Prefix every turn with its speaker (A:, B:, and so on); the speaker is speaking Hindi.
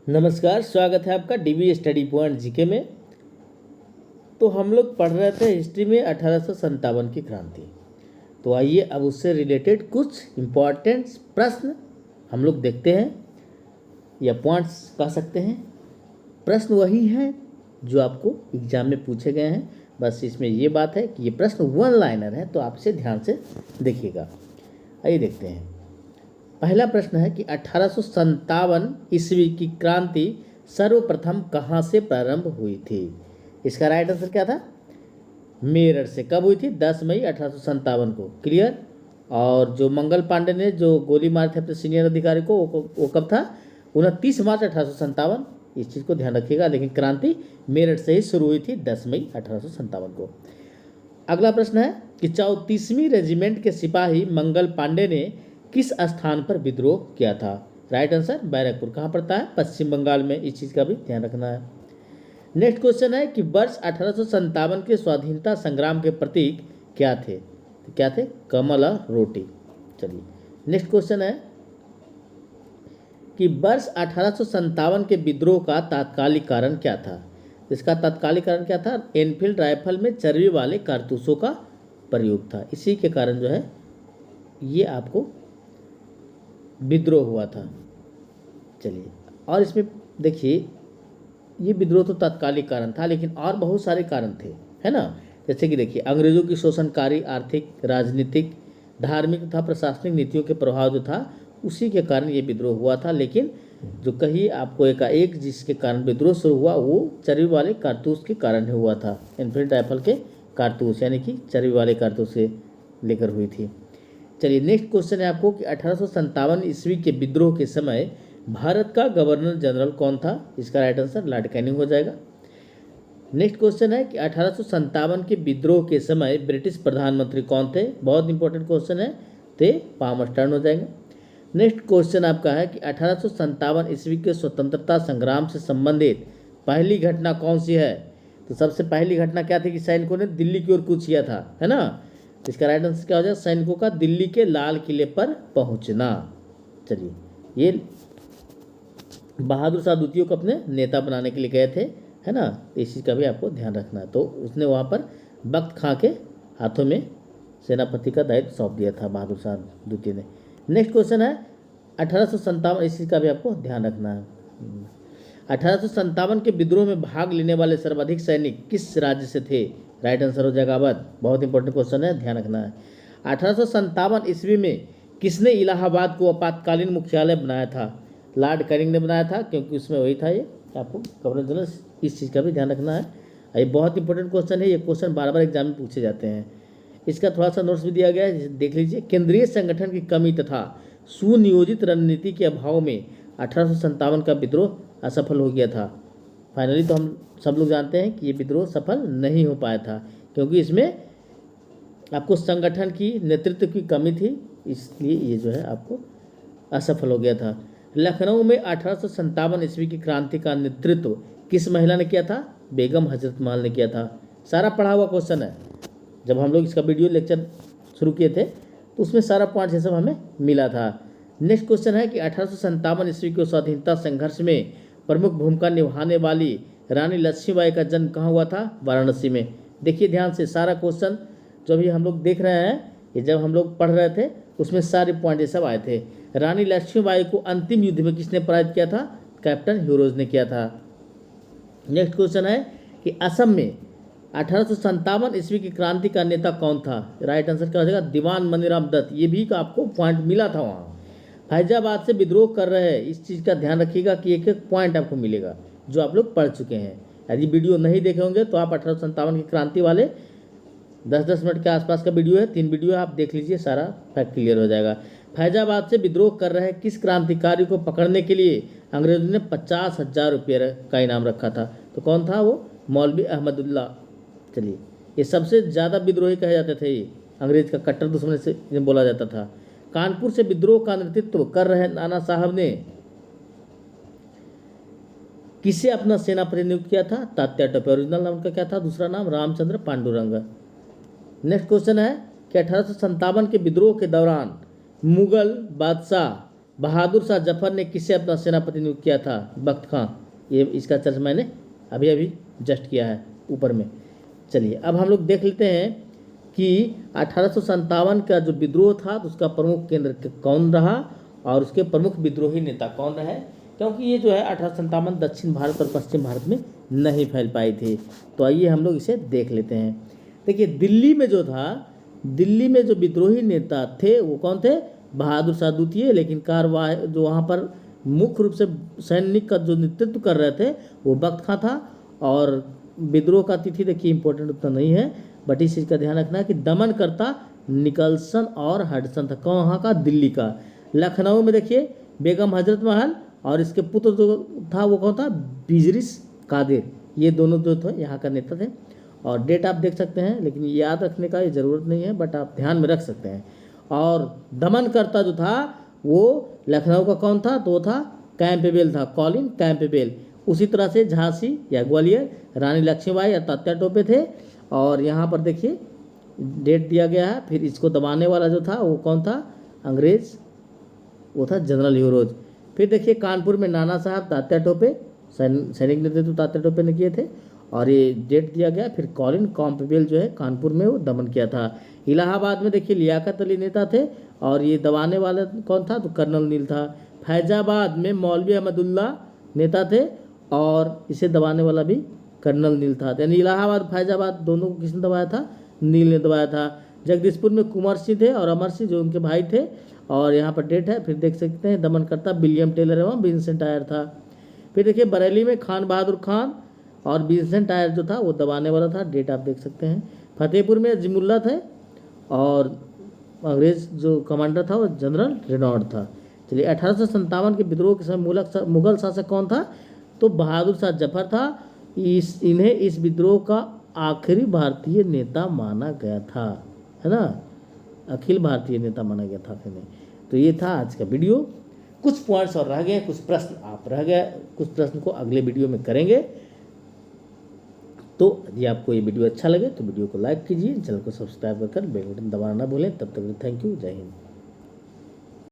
A: नमस्कार, स्वागत है आपका डीबी स्टडी पॉइंट जीके में। तो हम लोग पढ़ रहे थे हिस्ट्री में 1857 की क्रांति। तो आइए अब उससे रिलेटेड कुछ इम्पॉर्टेंट प्रश्न हम लोग देखते हैं या पॉइंट्स कह सकते हैं। प्रश्न वही हैं जो आपको एग्जाम में पूछे गए हैं, बस इसमें ये बात है कि ये प्रश्न वन लाइनर है, तो आप इसे ध्यान से देखिएगा। आइए देखते हैं। पहला प्रश्न है कि 1857 ईस्वी की क्रांति सर्वप्रथम कहाँ से प्रारंभ हुई थी। इसका राइट आंसर क्या था? मेरठ से। कब हुई थी? 10 मई 1857 को। क्लियर। और जो मंगल पांडे ने जो गोली मारे थे अपने सीनियर अधिकारी को, वो कब था? 29 मार्च 1857। इस चीज़ को ध्यान रखिएगा। लेकिन क्रांति मेरठ से ही शुरू हुई थी 10 मई 1857 को। अगला प्रश्न है कि 34वीं रेजिमेंट के सिपाही मंगल पांडे ने किस स्थान पर विद्रोह किया था। Right answer Barrackpore. कहाँ पड़ता है? पश्चिम बंगाल में। इस चीज़ का भी ध्यान रखना है। नेक्स्ट क्वेश्चन है कि वर्ष 1857 के स्वाधीनता संग्राम के प्रतीक क्या थे? तो क्या थे? कमल और रोटी। चलिए नेक्स्ट क्वेश्चन है कि वर्ष 1857 के विद्रोह का तात्कालिक कारण क्या था। इसका तात्कालिक कारण क्या था? एनफील्ड राइफल में चर्बी वाले कारतूसों का प्रयोग था। इसी के कारण जो है ये आपको विद्रोह हुआ था। चलिए, और इसमें देखिए ये विद्रोह तो तात्कालिक कारण था, लेकिन और बहुत सारे कारण थे, है ना। जैसे कि देखिए अंग्रेजों की शोषणकारी आर्थिक, राजनीतिक, धार्मिक तथा प्रशासनिक नीतियों के प्रभाव जो था, उसी के कारण ये विद्रोह हुआ था। लेकिन जो कही आपको एकाएक जिसके कारण विद्रोह शुरू हुआ, वो चर्बी वाले कारतूस के कारण ही हुआ था। एनफील्ड राइफल के कारतूस यानी कि चर्बी वाले कारतूस से लेकर हुई थी। चलिए नेक्स्ट क्वेश्चन है आपको कि 1857 ईस्वी के विद्रोह के समय भारत का गवर्नर जनरल कौन था। इसका राइट आंसर लॉर्ड कैनिंग हो जाएगा। नेक्स्ट क्वेश्चन है कि 1857 के विद्रोह के समय ब्रिटिश प्रधानमंत्री कौन थे। बहुत इंपॉर्टेंट क्वेश्चन है, थे पामर्स्टर्न हो जाएंगे। नेक्स्ट क्वेश्चन आपका है कि 1857 ईस्वी के स्वतंत्रता संग्राम से संबंधित पहली घटना कौन सी है। तो सबसे पहली घटना क्या थी कि सैनिकों ने दिल्ली की ओर कूच किया था, है ना। इसका राइट आंसर क्या हो जाएगा? सैनिकों का दिल्ली के लाल किले पर पहुंचना। चलिए, ये बहादुर शाह द्वितीय को अपने नेता बनाने के लिए गए थे, है ना। तो इस चीज़ का भी आपको ध्यान रखना है। तो उसने वहाँ पर बख्त खां के हाथों में सेनापति का दायित्व सौंप दिया था बहादुर शाह द्वितीय ने। नेक्स्ट क्वेश्चन है 1857, इस चीज़ का भी आपको ध्यान रखना है। 1857 के विद्रोह में भाग लेने वाले सर्वाधिक सैनिक किस राज्य से थे। राइट आंसर हो जाएगा अवध। बहुत इंपॉर्टेंट क्वेश्चन है, ध्यान रखना है। 1857 ईस्वी में किसने इलाहाबाद को आपातकालीन मुख्यालय बनाया था। लॉर्ड कैनिंग ने बनाया था, क्योंकि उसमें वही था ये आपको गवर्नर जनरल। इस चीज़ का भी ध्यान रखना है। ये बहुत इंपॉर्टेंट क्वेश्चन है। ये क्वेश्चन बार बार एग्जाम में पूछे जाते हैं। इसका थोड़ा सा नोट्स भी दिया गया है, देख लीजिए। केंद्रीय संगठन की कमी तथा सुनियोजित रणनीति के अभाव में 1857 का विद्रोह असफल हो गया था। फाइनली तो हम सब लोग जानते हैं कि ये विद्रोह सफल नहीं हो पाया था, क्योंकि इसमें आपको संगठन की, नेतृत्व की कमी थी, इसलिए ये जो है आपको असफल हो गया था। लखनऊ में 1857 ईस्वी की क्रांति का नेतृत्व किस महिला ने किया था? बेगम हजरत महल ने किया था। सारा पढ़ा हुआ क्वेश्चन है। जब हम लोग इसका वीडियो लेक्चर शुरू किए थे तो उसमें सारा पॉइंट ये सब हमें मिला था। नेक्स्ट क्वेश्चन है कि 1857 ईस्वी के स्वाधीनता संघर्ष में प्रमुख भूमिका निभाने वाली रानी लक्ष्मीबाई का जन्म कहाँ हुआ था? वाराणसी में। देखिए ध्यान से, सारा क्वेश्चन जो भी हम लोग देख रहे हैं, ये जब हम लोग पढ़ रहे थे उसमें सारे पॉइंट ये सब आए थे। रानी लक्ष्मीबाई को अंतिम युद्ध में किसने पराजित किया था? कैप्टन ह्यूरोज ने किया था। नेक्स्ट क्वेश्चन है कि असम में 1857 ईस्वी की क्रांति का नेता कौन था। राइट आंसर क्या हो जाएगा? दीवान मनीराम दत्त। ये भी आपको पॉइंट मिला था वहाँ। फैजाबाद से विद्रोह कर रहे हैं, इस चीज़ का ध्यान रखिएगा कि एक एक पॉइंट आपको मिलेगा जो आप लोग पढ़ चुके हैं। यदि वीडियो नहीं देखे होंगे तो आप 1857 की क्रांति वाले 10-10 मिनट के आसपास का वीडियो है, 3 वीडियो है, आप देख लीजिए, सारा फैक्ट क्लियर हो जाएगा। फैजाबाद से विद्रोह कर रहे किस क्रांतिकारी को पकड़ने के लिए अंग्रेजों ने 50,000 रुपये का इनाम रखा था। तो कौन था वो? मौलवी अहमदुल्ला। चलिए, ये सबसे ज़्यादा विद्रोही कहे जाते थे, ये अंग्रेज का कट्टर दुश्मन से बोला जाता था। कानपुर से विद्रोह का नेतृत्व कर रहे नाना साहब ने किसे अपना सेनापति नियुक्त किया था? तात्या टोपे। ओरिजिनल नाम का क्या था? दूसरा नाम रामचंद्र पांडुरंग। नेक्स्ट क्वेश्चन है कि 1857 के विद्रोह के दौरान मुगल बादशाह बहादुर शाह जफर ने किसे अपना सेनापति नियुक्त किया था? बख्त खां। ये इसका चर्चा मैंने अभी अभी जस्ट किया है ऊपर में। चलिए अब हम लोग देख लेते हैं कि 1857 का जो विद्रोह था तो उसका प्रमुख केंद्र कौन रहा और उसके प्रमुख विद्रोही नेता कौन रहे, क्योंकि ये जो है 1857 दक्षिण भारत और पश्चिम भारत में नहीं फैल पाई थी। तो आइए हम लोग इसे देख लेते हैं। देखिए दिल्ली में जो था, दिल्ली में जो विद्रोही नेता थे वो कौन थे? बहादुर शाह द्वितीय। लेकिन कार्रवाई जो वहाँ पर मुख्य रूप से सैनिक का जो नेतृत्व कर रहे थे वो बख्त खां था। और विद्रोह का तिथि देखिए इंपॉर्टेंट उतना नहीं है, बट इस चीज़ का ध्यान रखना है कि दमनकर्ता निकलसन और हडसन था। कहाँ का? दिल्ली का। लखनऊ में देखिए बेगम हजरत महल और इसके पुत्र जो था वो कौन था? बिजरिस कादिर। ये दोनों जो थे यहाँ का नेता थे। और डेट आप देख सकते हैं, लेकिन याद रखने का ये ज़रूरत नहीं है, बट आप ध्यान में रख सकते हैं। और दमनकर्ता जो था वो लखनऊ का कौन था? तो वो था कैंपबेल था, कॉलिन कैंपबेल। उसी तरह से झांसी या ग्वालियर रानी लक्ष्मीबाई या तात्या टोपे थे। और यहाँ पर देखिए डेट दिया गया है। फिर इसको दबाने वाला जो था वो कौन था? अंग्रेज, वो था जनरल ह्यूरोज। फिर देखिए कानपुर में नाना साहब तात्या टोपे, सैनिक नेतृत्व तात्या टोपे ने किए थे और ये डेट दिया गया। फिर कॉलिन कैंपबेल जो है कानपुर में वो दमन किया था। इलाहाबाद में देखिए लियाकत अली नेता थे और ये दबाने वाला कौन था? तो कर्नल नील था। फैजाबाद में मौलवी अहमदुल्ला नेता थे और इसे दबाने वाला भी कर्नल नील था। यानी इलाहाबाद फैजाबाद दोनों को किसने दबाया था? नील ने दबाया था। जगदीशपुर में कुंवर सिंह थे और अमर सिंह जो उनके भाई थे। और यहाँ पर डेट है, फिर देख सकते हैं दमनकर्ता विलियम टेलर एवं विंसेंट आयर था। फिर देखिए बरेली में खान बहादुर खान और विंसेंट आयर जो था वो दबाने वाला था, डेट आप देख सकते हैं। फतेहपुर में अजीमुल्ला थे और अंग्रेज जो कमांडर था वो जनरल रेनॉल्ड था। चलिए 1857 के विद्रोह के समय मुगल शासक कौन था? तो बहादुर शाह जफर था। इन्हें इस विद्रोह का आखिरी भारतीय नेता माना गया था, है ना, अखिल भारतीय नेता माना गया था इन्हें। तो ये था आज का वीडियो। कुछ पॉइंट्स और रह गए, कुछ प्रश्न आप रह गए, कुछ प्रश्न को अगले वीडियो में करेंगे। तो यदि आपको ये वीडियो अच्छा लगे तो वीडियो को लाइक कीजिए, चैनल को सब्सक्राइब कर बेल बटन दबाना ना भूलें। तब तक थैंक यू, जय हिंद।